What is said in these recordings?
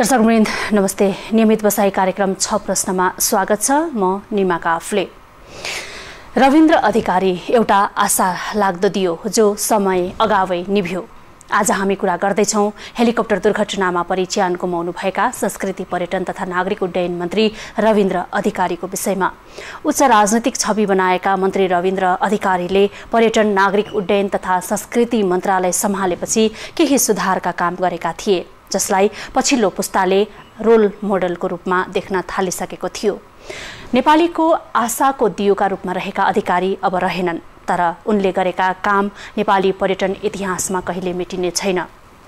दर्शकवृन्द नमस्ते। नियमित बसाई कार्यक्रम 6 प्रश्नमा स्वागत छ। म निमा काफले। रविन्द्र अधिकारी एउटा आशा लाग्दो दियो जो समय अगावै निभ्यो। आज हामी कुरा गर्दैछौँ हेलिकप्टर दुर्घटनामा परिज्यान गुमाउनुभएका संस्कृति पर्यटन तथा नागरिक उड्डयन मन्त्री रविन्द्र अधिकारीको विषयमा। उच्च राजनैतिक छवि बनाएका मन्त्री रविन्द्र अधिकारीले पर्यटन नागरिक उड्डयन तथा संस्कृति मन्त्रालय सम्हालेपछि केही सुधारका काम गरेका थिए, जसलाई पछिल्लो पुस्ताले रोल मोडलको रूपमा देख्न थालिसकेको थियो। नेपालीको आशाको दियोका रूपमा रहेका अधिकारी अब रहेनन्, तर उनले गरेका काम नेपाली पर्यटन इतिहासमा कहिले मेटिने छैन।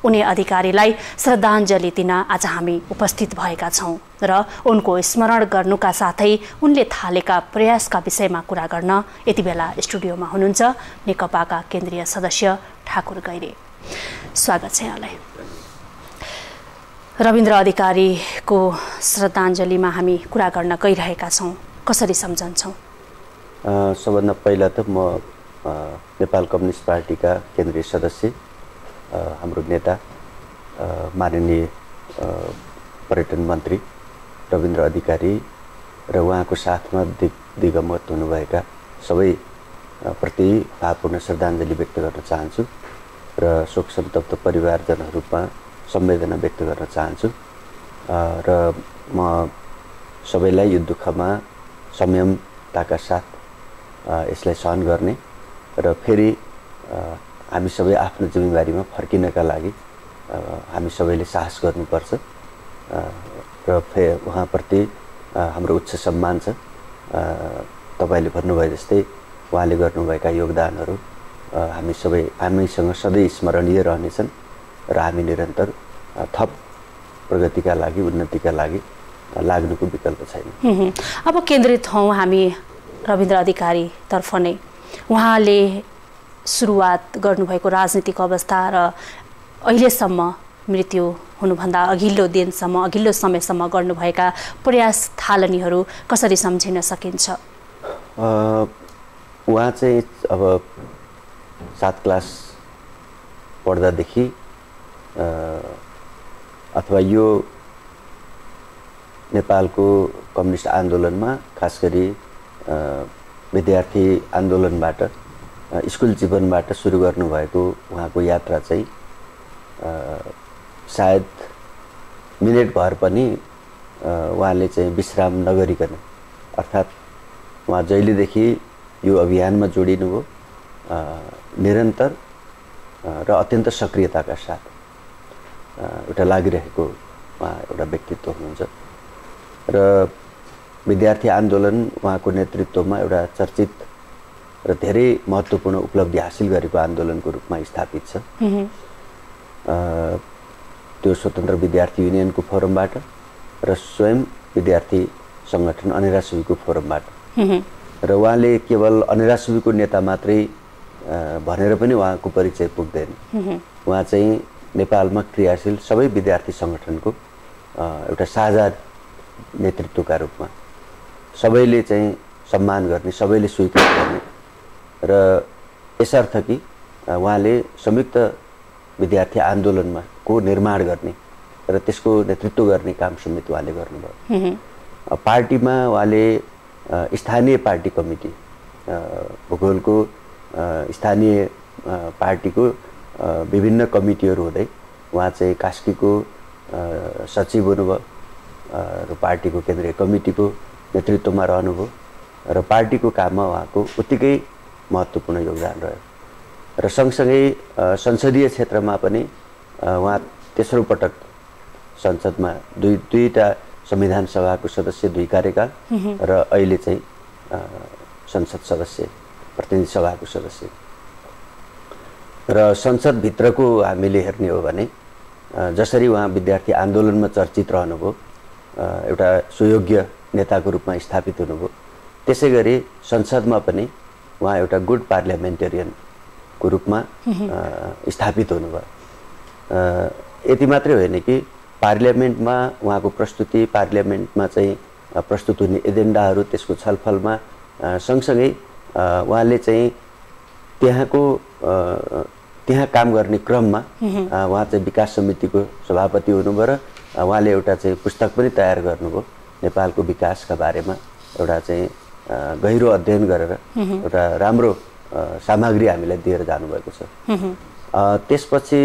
उनी अधिकारीलाई श्रद्धाञ्जली दिन आज हामी उपस्थित भएका छौँ र उनको स्मरण गर्नुका साथै उनले थालेका प्रयासका विषयमा कुरा गर्न यति बेला स्टुडियोमा हुनुहुन्छ नेकपाका केन्द्रीय सदस्य ठाकुर गैरे। स्वागत छ यहाँलाई। रविन्द्र अधिकारीको श्रद्धाञ्जलीमा हामी कुरा गर्न गइरहेका छौँ, कसरी सम्झन्छौँ? सबभन्दा पहिला त म नेपाल कम्युनिस्ट पार्टीका केन्द्रीय सदस्य, हाम्रो नेता माननीय पर्यटन मन्त्री रविन्द्र अधिकारी र उहाँको साथमा दिगमत हुनुभएका सबै प्रति भावपूर्ण श्रद्धाञ्जली व्यक्त गर्न चाहन्छु र शोक सन्तप्त परिवारजनहरूमा संवेदना व्यक्त गर्न चाहन्छु र म सबैलाई यो दुःखमा संयमताका साथ यसलाई सहन गर्ने र फेरि हामी सबै आफ्नो जिम्मेवारीमा फर्किनका लागि हामी सबैले साहस गर्नुपर्छ र उहाँप्रति हाम्रो उच्च सम्मान छ। तपाईले भन्नुभयो जस्तै उहाँले गर्नुभएका योगदानहरू हामीसँग सधैँ स्मरणीय रहनेछन् र हामी निरन्तर थप प्रगतिका लागि उन्नतिका लागि लाग्नुको विकल्प छैन। अब केन्द्रित हौँ हामी रविन्द्र अधिकारीतर्फ नै। उहाँले सुरुवात गर्नुभएको राजनीतिक अवस्था र अहिलेसम्म मृत्यु हुनुभन्दा अघिल्लो दिनसम्म अघिल्लो समयसम्म गर्नुभएका प्रयास थालनीहरू कसरी सम्झिन सकिन्छ? उहाँ चाहिँ अब 7 क्लास पढ्दादेखि अथवा यो नेपालको कम्युनिस्ट आन्दोलनमा खास गरी विद्यार्थी आन्दोलनबाट स्कुल जीवनबाट सुरु गर्नुभएको उहाँको यात्रा चाहिँ सायद मिनेट भर पनि उहाँले चाहिँ विश्राम नगरिकन, अर्थात् उहाँ जहिलेदेखि यो अभियानमा जोडिनुभयो निरन्तर र अत्यन्त सक्रियताका साथ एउटा लागिरहेको उहाँ एउटा व्यक्तित्व हुनुहुन्छ र विद्यार्थी आन्दोलन उहाँको नेतृत्वमा एउटा चर्चित र धेरै महत्त्वपूर्ण उपलब्धि हासिल गरेको आन्दोलनको रूपमा स्थापित छ। त्यो स्वतन्त्र विद्यार्थी युनियनको फोरमबाट र स्वयं विद्यार्थी सङ्गठन अनेरा सुबीको फोरमबाट र उहाँले केवल अनेरा सुबीको नेता मात्रै भनेर पनि उहाँको परिचय पुग्दैन। उहाँ चाहिँ नेपालमा क्रियाशील सबै विद्यार्थी सङ्गठनको एउटा साझा नेतृत्वका रूपमा सबैले चाहिँ सम्मान गर्ने, सबैले स्वीकार गर्ने र यसर्थ कि उहाँले संयुक्त विद्यार्थी आन्दोलनमा को निर्माण गर्ने र त्यसको नेतृत्व गर्ने काम समेत उहाँले गर्नुभयो। पार्टीमा उहाँले स्थानीय पार्टी कमिटी, भूगोलको स्थानीय पार्टीको विभिन्न कमिटीहरू हुँदै उहाँ चाहिँ कास्कीको सचिव हुनुभयो र पार्टीको केन्द्रीय कमिटीको नेतृत्वमा रहनुभयो र पार्टीको काममा उहाँको उत्तिकै महत्त्वपूर्ण योगदान रह्यो र सँगसँगै संसदीय क्षेत्रमा पनि उहाँ तेस्रो पटक संसदमा दुईटा संविधान सभाको सदस्य, 2 कार्यकाल र अहिले चाहिँ संसद सदस्य, प्रतिनिधि सभाको सदस्य र संसदभित्रको हामीले हेर्ने हो भने जसरी उहाँ विद्यार्थी आन्दोलनमा चर्चित रहनुभयो, एउटा सुयोग्य नेताको रूपमा स्थापित हुनुभयो, त्यसै गरी संसदमा पनि उहाँ एउटा गुड पार्लियामेन्टेरियनको रूपमा स्थापित हुनुभयो। यति मात्रै होइन कि पार्लियामेन्टमा उहाँको प्रस्तुति, पार्लियामेन्टमा चाहिँ प्रस्तुत हुने एजेन्डाहरू, त्यसको छलफलमा सँगसँगै उहाँले चाहिँ त्यहाँ काम गर्ने क्रममा उहाँ चाहिँ विकास समितिको सभापति हुनुभयो र उहाँले एउटा चाहिँ पुस्तक पनि तयार गर्नुभयो नेपालको विकासका बारेमा एउटा चाहिँ गहिरो अध्ययन गरेर एउटा राम्रो सामग्री हामीलाई दिएर जानुभएको छ। त्यसपछि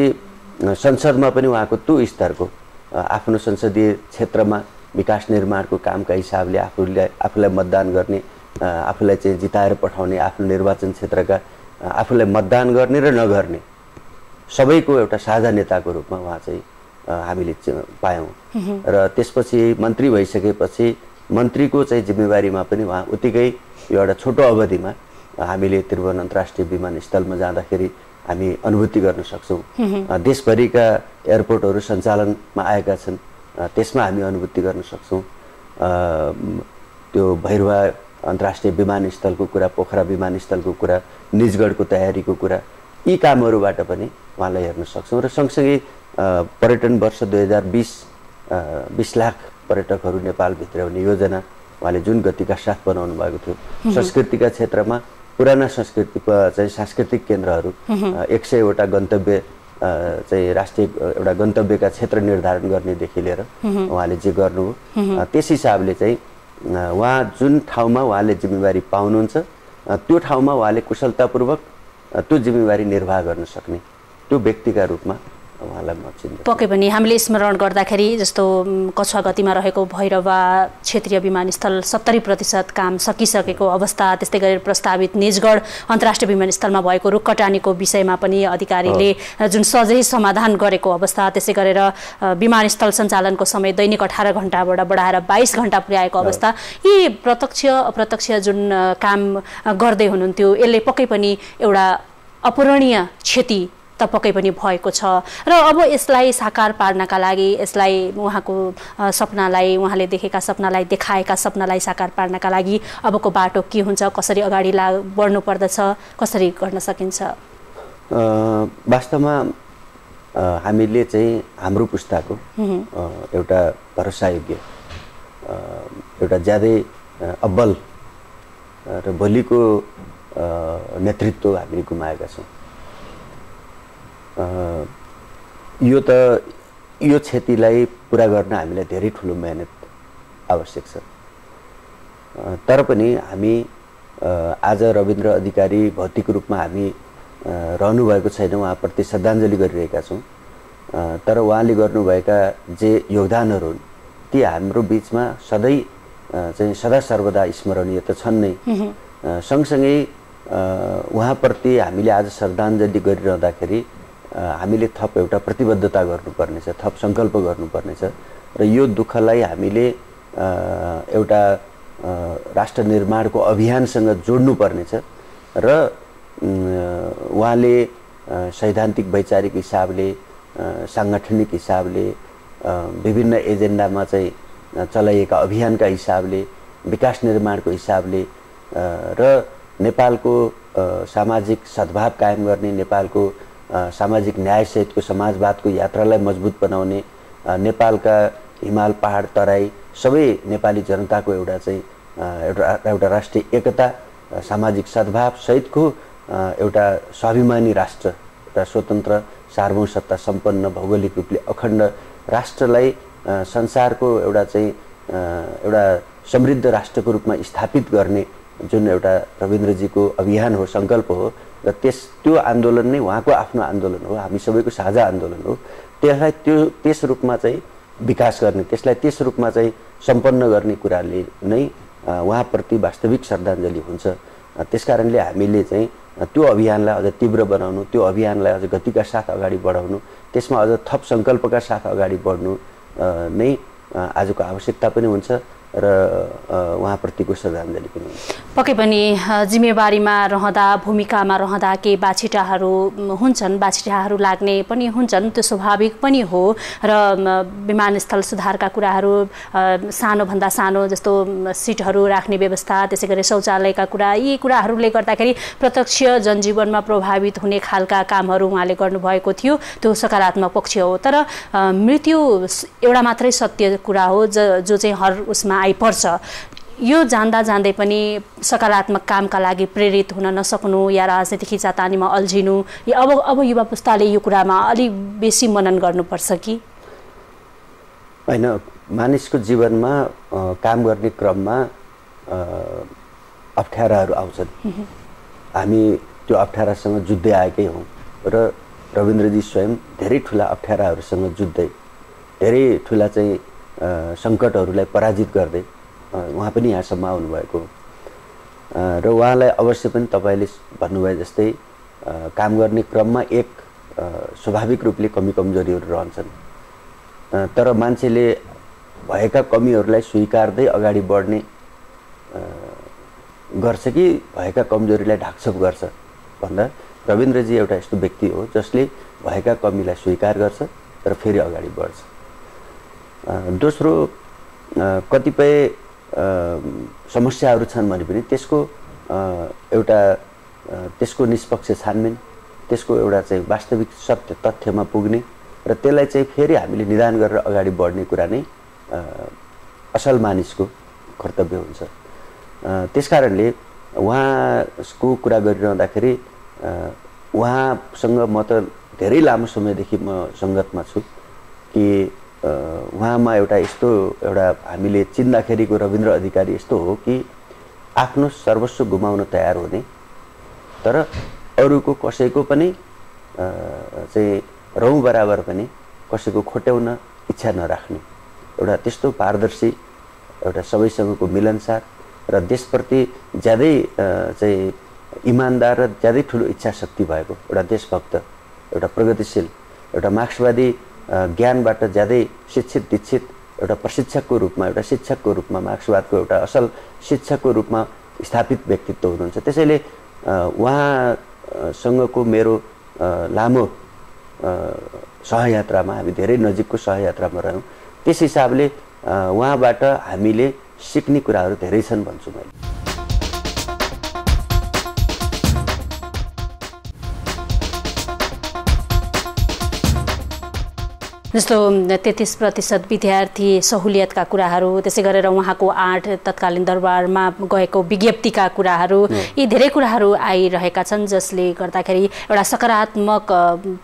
संसदमा पनि उहाँको त्यो स्तरको आफ्नो संसदीय क्षेत्रमा विकास निर्माणको कामका हिसाबले आफूलाई मतदान गर्ने, आफूलाई चाहिँ जिताएर पठाउने, आफ्नो निर्वाचन क्षेत्रका आफूलाई मतदान गर्ने र नगर्ने सबैको एउटा साझा नेताको रूपमा उहाँ चाहिँ हामीले पायौँ। र त्यसपछि मन्त्री भइसकेपछि मन्त्रीको चाहिँ जिम्मेवारीमा पनि उहाँ उत्तिकै यो एउटा छोटो अवधिमा हामीले त्रिभुवन अन्तर्राष्ट्रिय विमानस्थलमा जाँदाखेरि हामी अनुभूति गर्न सक्छौँ। देशभरिका एयरपोर्टहरू सञ्चालनमा आएका छन्, त्यसमा हामी अनुभूति गर्न सक्छौँ। त्यो भैरवा अन्तर्राष्ट्रिय विमानस्थलको कुरा, पोखरा विमानस्थलको कुरा, निजगढको तयारीको कुरा, यी कामहरूबाट पनि उहाँलाई हेर्न सक्छौँ। र सँगसँगै पर्यटन वर्ष 2020 लाख पर्यटकहरू नेपाल भित्राउने योजना उहाँले जुन गतिका साथ बनाउनु भएको थियो, संस्कृतिका क्षेत्रमा पुराना संस्कृतिको चाहिँ सांस्कृतिक केन्द्रहरू 100 वटा गन्तव्य चाहिँ राष्ट्रिय एउटा गन्तव्यका क्षेत्र निर्धारण गर्नेदेखि लिएर उहाँले जे गर्नुभयो, त्यस हिसाबले चाहिँ उहाँ जुन ठाउँमा उहाँले जिम्मेवारी पाउनुहुन्छ त्यो ठाउँमा उहाँले कुशलतापूर्वक त्यो जिम्मेवारी निर्वाह गर्न सक्ने त्यो व्यक्तिका रूपमा उहाँलाई म चिन्छु। पक्कै पनि हामीले स्मरण गर्दाखेरि जस्तो कछुवा गतिमा रहेको भैरवा क्षेत्रीय विमानस्थल 70% काम सकिसकेको अवस्था, त्यस्तै गरेर प्रस्तावित निजगढ अन्तर्राष्ट्रिय विमानस्थलमा भएको रुखकटानीको विषयमा पनि अधिकारीले जुन सजै समाधान गरेको अवस्था, त्यसै गरेर विमानस्थल सञ्चालनको समय दैनिक 18 घण्टाबाट बढाएर 22 घण्टा पुर्याएको अवस्था, यी प्रत्यक्ष अप्रत्यक्ष जुन काम गर्दै हुनुहुन्थ्यो यसले पक्कै पनि एउटा अपूरणीय क्षति त पक्कै पनि भएको छ। र अब यसलाई साकार पार्नका लागि, यसलाई उहाँको सपनालाई, उहाँले देखेका सपनालाई, देखाएका सपनालाई साकार पार्नका लागि अबको बाटो के हुन्छ, कसरी अगाडि बढ्नु पर्दछ, कसरी गर्न सकिन्छ? वास्तवमा हामीले चाहिँ हाम्रो पुस्ताको एउटा भरोसायोग्य, एउटा ज्यादै अब्बल र भोलिको नेतृत्व हामीले गुमाएका छौँ। यो क्षतिलाई पुरा गर्न हामीलाई धेरै ठुलो मेहनत आवश्यक छ। तर पनि हामी आज रविन्द्र अधिकारी भौतिक रूपमा हामी रहनुभएको छैन, उहाँप्रति श्रद्धाञ्जली गरिरहेका छौँ। तर उहाँले गर्नुभएका जे योगदानहरू हुन् ती हाम्रो बिचमा सधैँ चाहिँ सदा सर्वदा स्मरणीय त छन् नै। सँगसँगै उहाँप्रति हामीले आज श्रद्धाञ्जली गरिरहँदाखेरि हामीले थप एउटा प्रतिबद्धता गर्नुपर्नेछ, थप सङ्कल्प गर्नुपर्नेछ र यो दुःखलाई हामीले एउटा राष्ट्र निर्माणको अभियानसँग जोड्नुपर्नेछ र उहाँले सैद्धान्तिक वैचारिक हिसाबले, साङ्गठनिक हिसाबले, विभिन्न एजेन्डामा चाहिँ चलाइएका अभियानका हिसाबले, विकास निर्माणको हिसाबले र नेपालको सामाजिक सद्भाव कायम गर्ने, नेपालको सामाजिक न्यायसहितको समाजवादको यात्रालाई मजबुत बनाउने, नेपालका हिमाल पहाड तराई सबै नेपाली जनताको एउटा चाहिँ एउटा राष्ट्रिय एकता, सामाजिक सद्भाव सहितको एउटा स्वाभिमानी राष्ट्र, एउटा स्वतन्त्र सार्वभौमसत्ता सम्पन्न भौगोलिक रूपले अखण्ड राष्ट्रलाई संसारको एउटा चाहिँ एउटा समृद्ध राष्ट्रको रूपमा स्थापित गर्ने जुन एउटा रविन्द्रजीको अभियान हो, सङ्कल्प हो र त्यो आन्दोलन नै उहाँको आफ्नो आन्दोलन हो, हामी सबैको साझा आन्दोलन हो। त्यसलाई त्यस रूपमा चाहिँ विकास गर्ने, त्यसलाई त्यस रूपमा चाहिँ सम्पन्न गर्ने कुराले नै उहाँप्रति वास्तविक श्रद्धाञ्जली हुन्छ। त्यसकारणले हामीले चाहिँ त्यो अभियानलाई अझ तीव्र बनाउनु, त्यो अभियानलाई अझ गतिका साथ अगाडि बढाउनु, त्यसमा अझ थप सङ्कल्पका साथ अगाडि बढ्नु नै आजको आवश्यकता पनि हुन्छ र उहाँप्रतिको श्रद्धाञ्जली पनि पक्कै पनि। जिम्मेवारीमा रहँदा, भूमिकामा रहँदा केही बाछिटाहरू हुन्छन्, बाछिटाहरू लाग्ने पनि हुन्छन्, त्यो स्वाभाविक पनि हो। र विमानस्थल सुधारका कुराहरू, सानोभन्दा सानो जस्तो सिटहरू राख्ने व्यवस्था, त्यसै गरी शौचालयका कुरा, यी कुराहरूले गर्दाखेरि प्रत्यक्ष जनजीवनमा प्रभावित हुने खालका कामहरू उहाँले गर्नुभएको थियो, त्यो सकारात्मक पक्ष हो। तर मृत्यु एउटा मात्रै सत्य कुरा हो जो चाहिँ हर उसमा आइपर्छ। यो जान्दा जान्दै पनि सकारात्मक कामका लागि प्रेरित हुन नसक्नु या राजनीतिक खिचातानीमा अल्झिनु, या अब युवा पुस्ताले यो कुरामा अलि बेसी मनन गर्नुपर्छ कि? होइन, मानिसको जीवनमा काम गर्ने क्रममा अप्ठ्याराहरू आउँछन्। हामी त्यो अप्ठ्यारासँग जुझ्दै आएकै हौँ र रविन्द्रजी स्वयं धेरै ठुला अप्ठ्याराहरूसँग जुझ्दै धेरै ठुला चाहिँ सङ्कटहरूलाई पराजित गर्दै उहाँ पनि यहाँसम्म आउनुभएको हो र उहाँलाई अवश्य पनि तपाईँले भन्नुभए जस्तै काम गर्ने क्रममा एक स्वाभाविक रूपले कमी कमजोरीहरू रहन्छन्, तर मान्छेले भएका कमीहरूलाई स्वीकार्दै अगाडि बढ्ने गर्छ कि भएका कमजोरीलाई ढाकछोप गर्छ भन्दा रविन्द्रजी एउटा यस्तो व्यक्ति हो जसले भएका कमीलाई स्वीकार गर्छ तर फेरि अगाडि बढ्छ। दोस्रो, कतिपय समस्याहरू छन् भने पनि त्यसको निष्पक्ष छानबिन, त्यसको एउटा चाहिँ वास्तविक सत्य तथ्यमा पुग्ने र त्यसलाई चाहिँ फेरि हामीले निदान गरेर अगाडि बढ्ने कुरा नै असल मानिसको कर्तव्य हुन्छ। त्यसकारणले उहाँको कुरा गरिरहँदाखेरि उहाँसँग म त धेरै लामो समयदेखि म सङ्गतमा छु कि उहाँमा एउटा हामीले चिन्दाखेरिको रविन्द्र अधिकारी यस्तो हो कि आफ्नो सर्वस्व गुमाउन तयार हुने तर अरूको कसैको पनि चाहिँ रौँ बराबर पनि कसैको खोट्याउन इच्छा नराख्ने एउटा त्यस्तो पारदर्शी, एउटा सबैसँगको मिलनसार र देशप्रति ज्यादै चाहिँ इमान्दार र ज्यादै ठुलो इच्छा शक्ति भएको एउटा देशभक्त, एउटा प्रगतिशील, एउटा मार्क्सवादी ज्ञानबाट ज्यादै शिक्षित दीक्षित एउटा प्रशिक्षकको रूपमा, एउटा शिक्षकको रूपमा, मार्क्सवादको एउटा असल शिक्षकको रूपमा स्थापित व्यक्तित्व हुनुहुन्छ। त्यसैले उहाँसँगको मेरो लामो सहयात्रामा हामी धेरै नजिकको सहयात्रामा रह्यौँ। त्यस हिसाबले उहाँबाट हामीले सिक्ने कुराहरू धेरै छन् भन्छु मैले। जस्तो 33% विद्यार्थी सहुलियतका कुराहरू, त्यसै गरेर उहाँको 8 तत्कालीन दरबारमा गएको विज्ञप्तिका कुराहरू, यी धेरै कुराहरू आइरहेका छन् जसले गर्दाखेरि एउटा सकारात्मक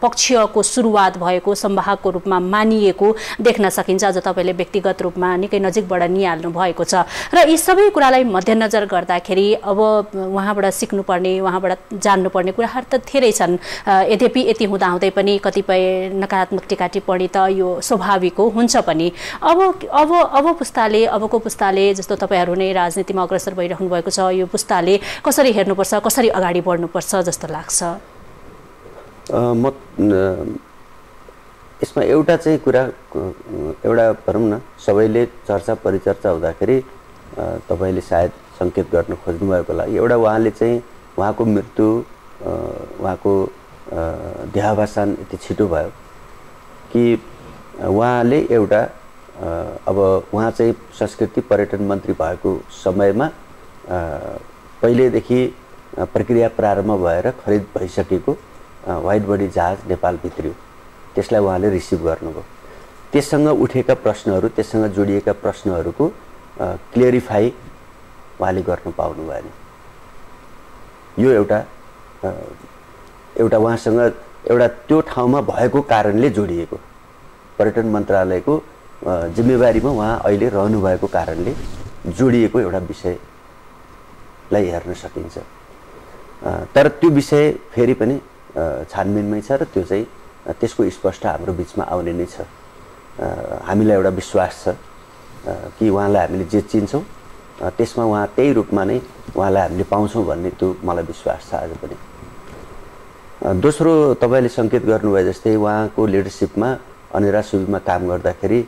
पक्षको सुरुवात भएको संवाहकको रूपमा मानिएको देख्न सकिन्छ। अझ तपाईँले व्यक्तिगत रूपमा निकै नजिकबाट निहाल्नु भएको छ र यी सबै कुरालाई मध्यनजर गर्दाखेरि अब उहाँबाट सिक्नुपर्ने, उहाँबाट जान्नुपर्ने कुराहरू त धेरै छन्। यद्यपि यति हुँदाहुँदै पनि कतिपय नकारात्मक टीका टिप्पणी त यो स्वाभाविक हो, हुन्छ पनि। अबको पुस्ताले जस्तो तपाईँहरू नै राजनीतिमा अग्रसर भइरहनु भएको छ, यो पुस्ताले कसरी हेर्नुपर्छ, कसरी अगाडि बढ्नुपर्छ जस्तो लाग्छ? यसमा एउटा चाहिँ कुरा, एउटा भनौँ न, सबैले चर्चा परिचर्चा हुँदाखेरि तपाईँले सायद सङ्केत गर्न खोज्नुभएको होला। एउटा उहाँले चाहिँ उहाँको मृत्यु, उहाँको देहावसान यति छिटो भयो कि उहाँले एउटा अब उहाँ चाहिँ संस्कृति पर्यटन मन्त्री भएको समयमा पहिलेदेखि प्रक्रिया प्रारम्भ भएर खरिद भइसकेको व्हाइट बडी जहाज नेपाल भित्रियो। त्यसलाई उहाँले रिसिभ गर्नुभयो। त्यससँग उठेका प्रश्नहरू, त्यससँग जोडिएका प्रश्नहरूको क्लियरिफाई उहाँले गर्न पाउनु भएन। यो एउटा उहाँसँग एउटा त्यो ठाउँमा भएको कारणले जोडिएको, पर्यटन मन्त्रालयको जिम्मेवारीमा उहाँ अहिले रहनुभएको कारणले जोडिएको एउटा विषयलाई हेर्न सकिन्छ। तर त्यो विषय फेरि पनि छानबिनमै छ र त्यो चाहिँ त्यसको स्पष्ट हाम्रो बिचमा आउने नै छ। हामीलाई एउटा विश्वास छ कि उहाँलाई हामीले जे चिन्छौँ त्यसमा उहाँ त्यही रूपमा नै उहाँलाई हामीले पाउँछौँ भन्ने त्यो मलाई विश्वास छ आज पनि। दोस्रो, तपाईँले सङ्केत गर्नुभए जस्तै उहाँको लिडरसिपमा अनिरा सुब्बीमा काम गर्दाखेरि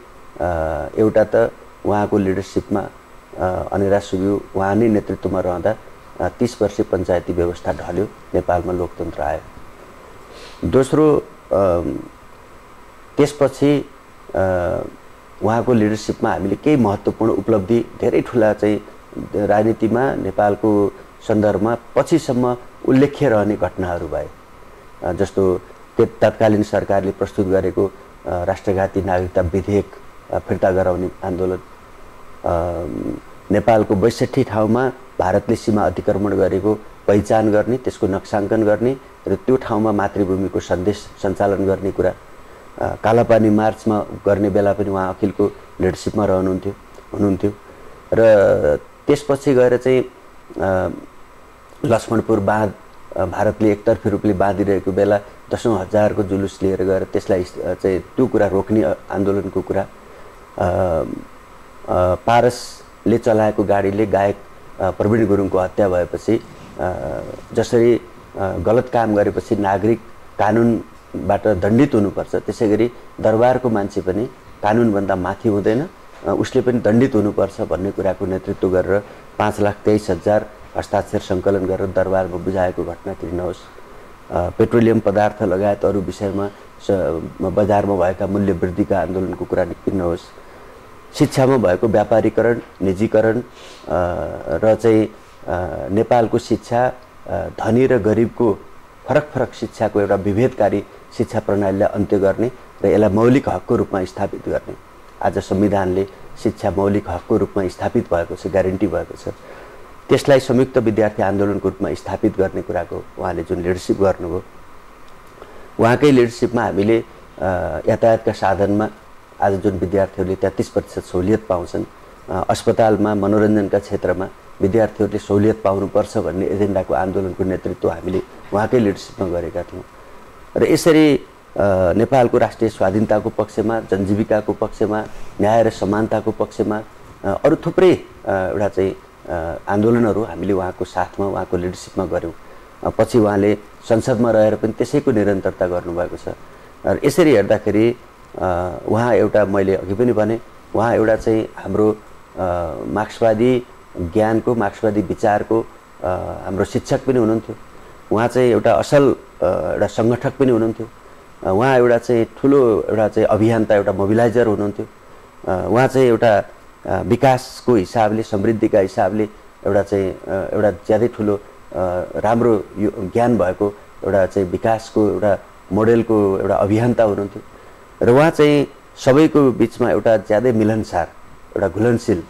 एउटा त उहाँको लिडरसिपमा अनिरा सुब्बी उहाँ नै नेतृत्वमा रहँदा 30 वर्षे पञ्चायती व्यवस्था ढल्यो, नेपालमा लोकतन्त्र आयो। दोस्रो, त्यसपछि उहाँको लिडरसिपमा हामीले केही महत्त्वपूर्ण उपलब्धि, धेरै ठुला चाहिँ राजनीतिमा नेपालको सन्दर्भमा पछिसम्म उल्लेख्य रहने घटनाहरू भए। जस्तो तत्कालीन सरकारले प्रस्तुत गरेको राष्ट्रघाती नागरिकता विधेयक फिर्ता गराउने आन्दोलन, नेपालको 62 ठाउँमा भारतले सीमा अतिक्रमण गरेको पहिचान गर्ने, त्यसको नक्साङ्कन गर्ने र त्यो ठाउँमा मातृभूमिको सन्देश सञ्चालन गर्ने कुरा, कालापानी मार्चमा गर्ने बेला पनि उहाँ अखिलको लिडरसिपमा हुनुहुन्थ्यो र त्यसपछि गएर चाहिँ लक्ष्मणपुर बाँध भारतले एकतर्फी रूपले बाँधिरहेको बेला 10,000को जुलुस लिएर गएर त्यसलाई चाहिँ त्यो कुरा रोक्ने आन्दोलनको कुरा पारसले चलाएको गाडीले गायक प्रवीण गुरुङको हत्या भएपछि जसरी गलत काम गरेपछि नागरिक कानुनबाट दण्डित हुनुपर्छ त्यसैगरी दरबारको मान्छे पनि कानुनभन्दा माथि हुँदैन उसले पनि दण्डित हुनुपर्छ भन्ने कुराको नेतृत्व गरेर 5,23,000 हस्ताक्षर सङ्कलन गरेर दरबारमा बुझाएको घटना तिर्नुहोस् पेट्रोलियम पदार्थ लगायत अरू विषयमा बजारमा भएका मूल्य वृद्धिका आन्दोलनको कुरा तिर्नुहोस् शिक्षामा भएको व्यापारीकरण निजीकरण र चाहिँ नेपालको शिक्षा धनी र गरिबको फरक शिक्षाको एउटा विभेदकारी शिक्षा प्रणालीलाई अन्त्य गर्ने र यसलाई मौलिक हकको रूपमा स्थापित गर्ने आज संविधानले शिक्षा मौलिक हकको रूपमा स्थापित भएको छ ग्यारेन्टी भएको छ त्यसलाई संयुक्त विद्यार्थी आन्दोलनको रूपमा स्थापित गर्ने कुराको उहाँले जुन लिडरसिप गर्नुभयो उहाँकै लिडरसिपमा हामीले यातायातका साधनमा आज जुन विद्यार्थीहरूले 33% सहुलियत पाउँछन् अस्पतालमा मनोरञ्जनका क्षेत्रमा विद्यार्थीहरूले सहुलियत पाउनुपर्छ भन्ने एजेन्डाको आन्दोलनको नेतृत्व हामीले उहाँकै लिडरसिपमा गरेका थियौँ र यसरी नेपालको राष्ट्रिय स्वाधीनताको पक्षमा जनजीविकाको पक्षमा न्याय र समानताको पक्षमा अरू थुप्रै एउटा चाहिँ आन्दोलनहरू हामीले उहाँको साथमा उहाँको लिडरसिपमा गऱ्यौँ पछि उहाँले संसदमा रहेर पनि त्यसैको निरन्तरता गर्नुभएको छ र यसरी हेर्दाखेरि उहाँ एउटा मैले अघि पनि भने उहाँ एउटा चाहिँ हाम्रो मार्क्सवादी ज्ञानको मार्क्सवादी विचारको हाम्रो शिक्षक पनि हुनुहुन्थ्यो उहाँ चाहिँ एउटा असल एउटा सङ्गठक पनि हुनुहुन्थ्यो उहाँ एउटा चाहिँ ठुलो एउटा चाहिँ अभियन्ता एउटा मोबिलाइजर हुनुहुन्थ्यो उहाँ चाहिँ एउटा विकासको हिसाबले समृद्धिका हिसाबले एउटा चाहिँ एउटा ज्यादै ठुलो राम्रो ज्ञान भएको एउटा चाहिँ विकासको एउटा मोडेलको एउटा अभियन्ता हुनुहुन्थ्यो र उहाँ चाहिँ सबैको बिचमा एउटा ज्यादै मिलनसार एउटा घुलनशील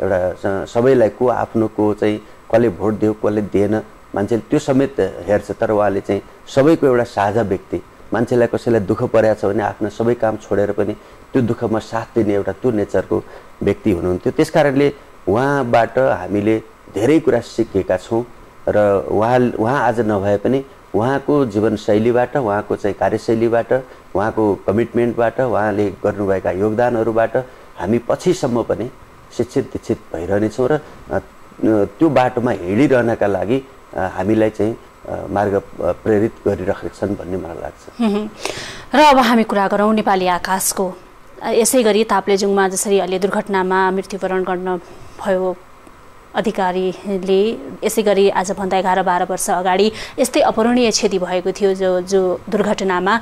एउटा सबैलाई को आफ्नो को चाहिँ कसले भोट दियो कसले दिएन मान्छेले त्यो समेत हेर्छ तर उहाँले चाहिँ सबैको एउटा साझा व्यक्ति मान्छेलाई कसैलाई दुःख परेको छ भने आफ्नो सबै काम छोडेर पनि त्यो दुःखमा साथ दिने एउटा त्यो नेचरको व्यक्ति हुनुहुन्थ्यो त्यसकारणले उहाँबाट हामीले धेरै कुरा सिकेका छौँ र उहाँ आज नभए पनि उहाँको जीवनशैलीबाट उहाँको चाहिँ कार्यशैलीबाट उहाँको कमिटमेन्टबाट उहाँले गर्नुभएका योगदानहरूबाट हामी पछिसम्म पनि शिक्षित दीक्षित भइरहनेछौँ र त्यो बाटोमा हिँडिरहनका लागि हामीलाई चाहिँ मार्ग प्रेरित गरिरहेका छन् भन्ने मलाई लाग्छ र अब हामी कुरा गरौँ नेपाली आकाशको यसै गरी ताप्लेजुङमा जसरी अहिले दुर्घटनामा मृत्युवरण गर्न भयो अधिकारीले यसै गरी आजभन्दा 11-12 वर्ष अगाडि यस्तै अपरणीय क्षति भएको थियो जो दुर्घटनामा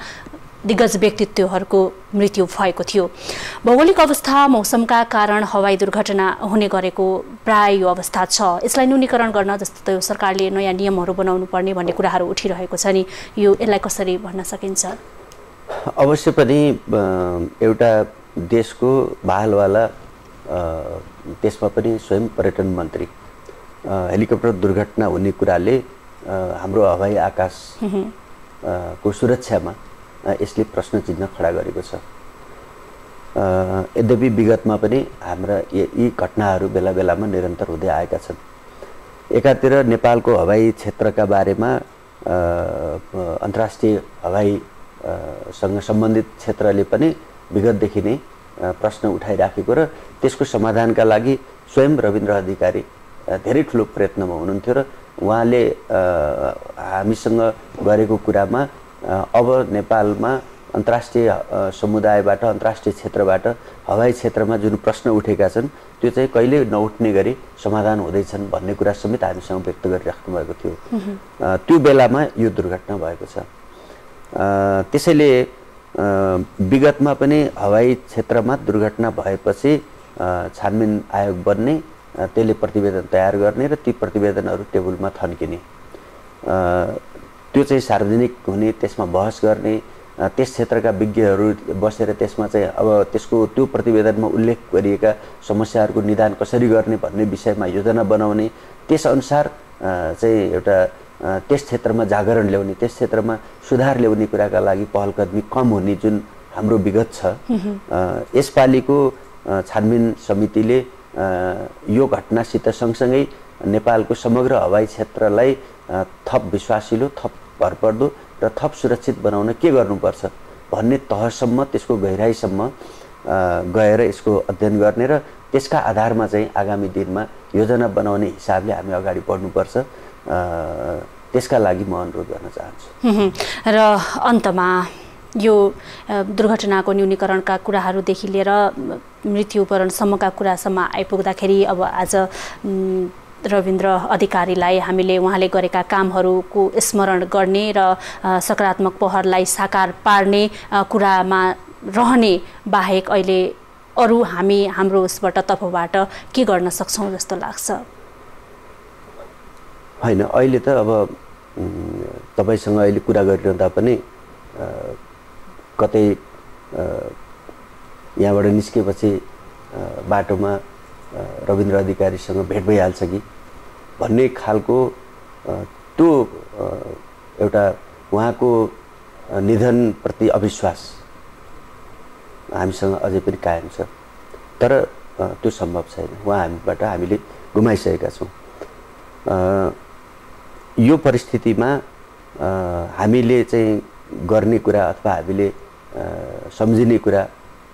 दिग्गज व्यक्तित्वहरूको मृत्यु भएको थियो भौगोलिक अवस्था मौसमका कारण हवाई दुर्घटना हुने गरेको प्राय यो अवस्था छ यसलाई न्यूनीकरण गर्न जस्तो सरकारले नयाँ नियमहरू बनाउनु पर्ने भन्ने कुराहरू उठिरहेको छ नि यसलाई कसरी भन्न सकिन्छ अवश्य पनि एउटा देशको बहालवाला त्यसमा पनि स्वयं पर्यटन मन्त्री हेलिकप्टर दुर्घटना हुने कुराले हाम्रो हवाई आकाश को सुरक्षामा यसले प्रश्न चिन्ह खडा गरेको छ यद्यपि विगतमा पनि हाम्रा यी घटनाहरू बेला बेलामा निरन्तर हुँदै आएका छन् एकातिर नेपालको हवाई क्षेत्रका बारेमा अन्तर्राष्ट्रिय हवाई सँग सम्बन्धित क्षेत्रले पनि विगतदेखि नै प्रश्न उठाइराखेको र त्यसको समाधानका लागि स्वयं रविन्द्र अधिकारी धेरै ठुलो प्रयत्नमा हुनुहुन्थ्यो र उहाँले हामीसँग गरेको कुरामा अब नेपालमा अन्तर्राष्ट्रिय समुदायबाट अन्तर्राष्ट्रिय क्षेत्रबाट हवाई क्षेत्रमा जुन प्रश्न उठेका छन् त्यो चाहिँ कहिले नउठ्ने गरी समाधान हुँदैछन् भन्ने कुरा समेत हामीसँग व्यक्त गरिराख्नु भएको थियो त्यो बेलामा यो दुर्घटना भएको छ त्यसैले विगतमा पनि हवाई क्षेत्रमा दुर्घटना भएपछि छानबिन आयोग बन्ने त्यसले प्रतिवेदन तयार गर्ने र ती प्रतिवेदनहरू टेबलमा थन्किने त्यो चाहिँ सार्वजनिक हुने त्यसमा बहस गर्ने त्यस क्षेत्रका विज्ञहरू बसेर त्यसमा चाहिँ अब त्यसको त्यो प्रतिवेदनमा उल्लेख गरिएका समस्याहरूको निदान कसरी गर्ने भन्ने विषयमा योजना बनाउने त्यसअनुसार चाहिँ एउटा त्यस क्षेत्रमा जागरण ल्याउने त्यस क्षेत्रमा सुधार ल्याउने कुराका लागि पहल कदमी कम हुने जुन हाम्रो विगत छ। यसपालिको छानबिन समितिले यो घटनासित सँगसँगै नेपालको समग्र हवाई क्षेत्रलाई थप विश्वासिलो, थप भरपर्दो र थप सुरक्षित बनाउन के गर्नुपर्छ भन्ने तहसम्म, त्यसको गहिराईसम्म गएर यसको अध्ययन गर्ने र त्यसका आधारमा चाहिँ आगामी दिनमा योजना बनाउने हिसाबले हामी अगाडि बढ्नुपर्छ। त्यसका लागि म अनुरोध गर्न चाहन्छु। र अन्तमा यो दुर्घटनाको न्यूनीकरणका कुराहरूदेखि लिएर मृत्युवरणसम्मका कुरासम्म आइपुग्दाखेरि अब आज रविन्द्र अधिकारीलाई हामीले उहाँले गरेका कामहरूको स्मरण गर्ने र सकारात्मक पहललाई साकार पार्ने कुरामा रहने बाहेक अहिले अरू हाम्रो उसबाट तर्फबाट के गर्न सक्छौँ जस्तो लाग्छ? होइन, अहिले त अब तपाईसँग अहिले कुरा गरिरहँदा पनि कतै यहाँबाट निस्केपछि बाटोमा रविन्द्र अधिकारीसँग भेट भइहाल्छ कि भन्ने खालको त्यो एउटा उहाँको निधनप्रति अविश्वास हामीसँग अझै पनि कायम छ। तर त्यो सम्भव छैन, उहाँ हामीबाट हामीले गुमाइसकेका छौँ। यो परिस्थितिमा हामीले चाहिँ गर्ने कुरा अथवा हामीले सम्झिने कुरा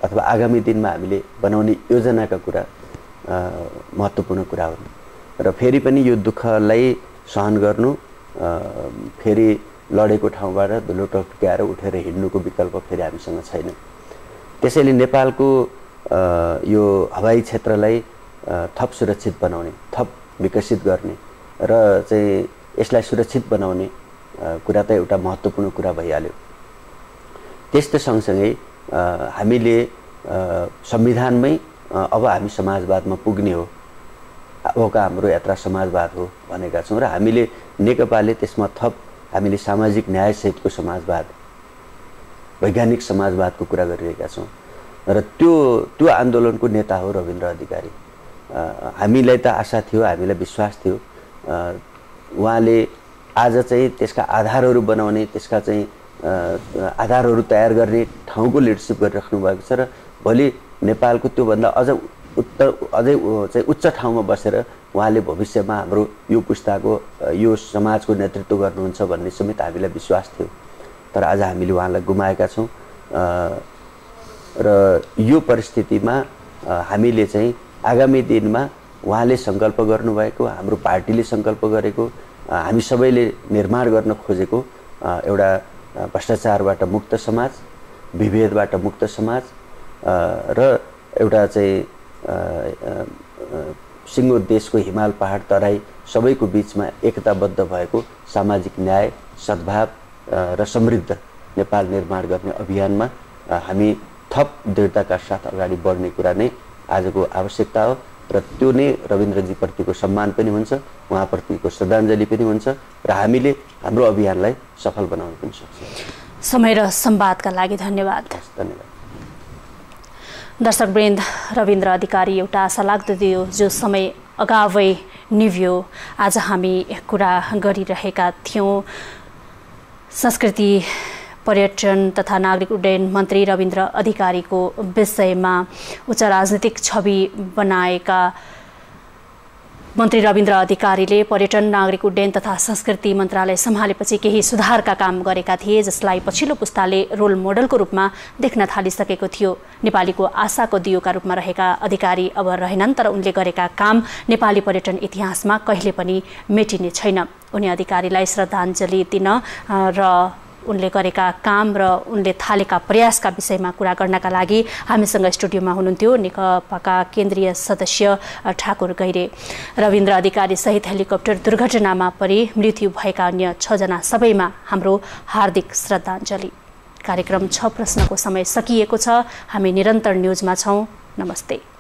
अथवा आगामी दिनमा हामीले बनाउने योजनाका कुरा महत्त्वपूर्ण कुरा हुन्। र फेरि पनि यो दुःखलाई सहन गर्नु, फेरि लडेको ठाउँबाट धुलो टक्क्याएर उठेर हिँड्नुको विकल्प फेरि हामीसँग छैन। त्यसैले नेपालको यो हवाई क्षेत्रलाई थप सुरक्षित बनाउने, थप विकसित गर्ने र चाहिँ यसलाई सुरक्षित बनाउने कुरा त एउटा महत्त्वपूर्ण कुरा भइहाल्यो। त्यस्तो सँगसँगै हामीले संविधानमै अब हामी समाजवादमा पुग्ने हो, अबको हाम्रो यात्रा समाजवाद हो भनेका छौँ र हामीले नेकपाले त्यसमा थप हामीले सामाजिक न्यायसहितको समाजवाद, वैज्ञानिक समाजवादको कुरा गरिरहेका छौँ र त्यो आन्दोलनको नेता हो रविन्द्र अधिकारी। हामीलाई त आशा थियो, हामीलाई विश्वास थियो उहाँले आज चाहिँ त्यसका आधारहरू बनाउने, त्यसका चाहिँ आधारहरू तयार गर्ने ठाउँको लिडरसिप गरिराख्नु भएको छ र भोलि नेपालको त्योभन्दा अझै चाहिँ उच्च ठाउँमा बसेर उहाँले भविष्यमा हाम्रो यो पुस्ताको, यो समाजको नेतृत्व गर्नुहुन्छ भन्ने समेत हामीलाई विश्वास थियो। तर आज हामीले उहाँलाई गुमाएका छौँ र यो परिस्थितिमा हामीले चाहिँ आगामी दिनमा उहाँले सङ्कल्प गर्नुभएको, हाम्रो पार्टीले सङ्कल्प गरेको, हामी सबैले निर्माण गर्न खोजेको एउटा भ्रष्टाचारबाट मुक्त समाज, विभेदबाट मुक्त समाज र एउटा चाहिँ सिङ्गो देशको हिमाल पहाड तराई सबैको बिचमा एकताबद्ध भएको सामाजिक न्याय, सद्भाव र समृद्ध नेपाल निर्माण गर्ने अभियानमा हामी थप दृढताका साथ अगाडि बढ्ने कुरा नै आजको आवश्यकता हो र त्यो नै रविन्द्रजीप्रतिको सम्मान पनि हुन्छ, उहाँप्रतिको श्रद्धाञ्जली पनि हुन्छ र हामीले हाम्रो अभियानलाई सफल बनाउन पनि सक्छौँ। समय र संवादका लागि धन्यवाद। धन्यवाद। दर्शकवृन्द, रविन्द्र अधिकारी एउटा आशालाग्दो दियो जो समय अगावै निभ्यो। आज हामी कुरा गरिरहेका थियौँ संस्कृति, पर्यटन तथा नागरिक उड्डयन मन्त्री रविन्द्र अधिकारीको विषयमा। उच्च राजनीतिक छवि बनाएका मन्त्री रविन्द्र अधिकारीले पर्यटन, नागरिक उड्डयन तथा संस्कृति मन्त्रालय सम्हालेपछि केही सुधारका काम गरेका थिए, जसलाई पछिल्लो पुस्ताले रोल मोडलको रूपमा देख्न थालिसकेको थियो। नेपालीको आशाको दियोका रूपमा रहेका अधिकारी अब रहेनन्, तर उनले गरेका काम नेपाली पर्यटन इतिहासमा कहिले पनि मेटिने छैन। उनी अधिकारीलाई श्रद्धाञ्जली दिन र उनले गरेका काम र उनले थालेका प्रयासका विषयमा कुरा गर्नका लागि हामीसँग स्टुडियोमा हुनुहुन्थ्यो नेकपाका केन्द्रीय सदस्य ठाकुर गैरे। रविन्द्र अधिकारी सहित हेलिकप्टर दुर्घटनामा परि मृत्यु भएका अन्य 6 जना सबैमा हाम्रो हार्दिक श्रद्धाञ्जली। कार्यक्रम 6 प्रश्नको समय सकिएको छ। हामी निरन्तर न्युजमा छौँ। नमस्ते।